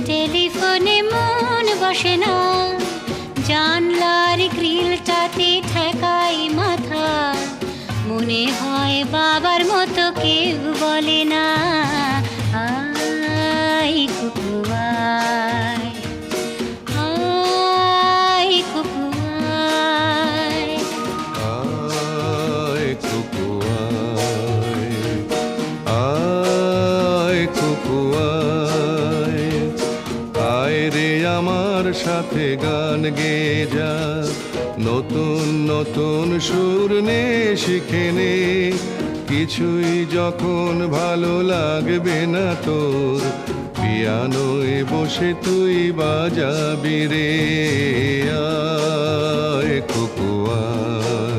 টেলিফোনে মন বসে না, জানলার গ্রিলটাতে ঠেকাই মাথা, মনে হয় বাবার মতো কেউ বলে না, আয় কুকু আয়, আয় কুকু আয়। আয় কুকু আয়, আয় কুকু আয়, আয় রে আমার সাথে গান গেয়ে যা, নতুন নতুন সুর নে শিখে নে, কিছুই যখন ভালো লাগবে না তোর, পিয়ানোয় বসে তুই বাজাবি রে, আয় কুকু আয়।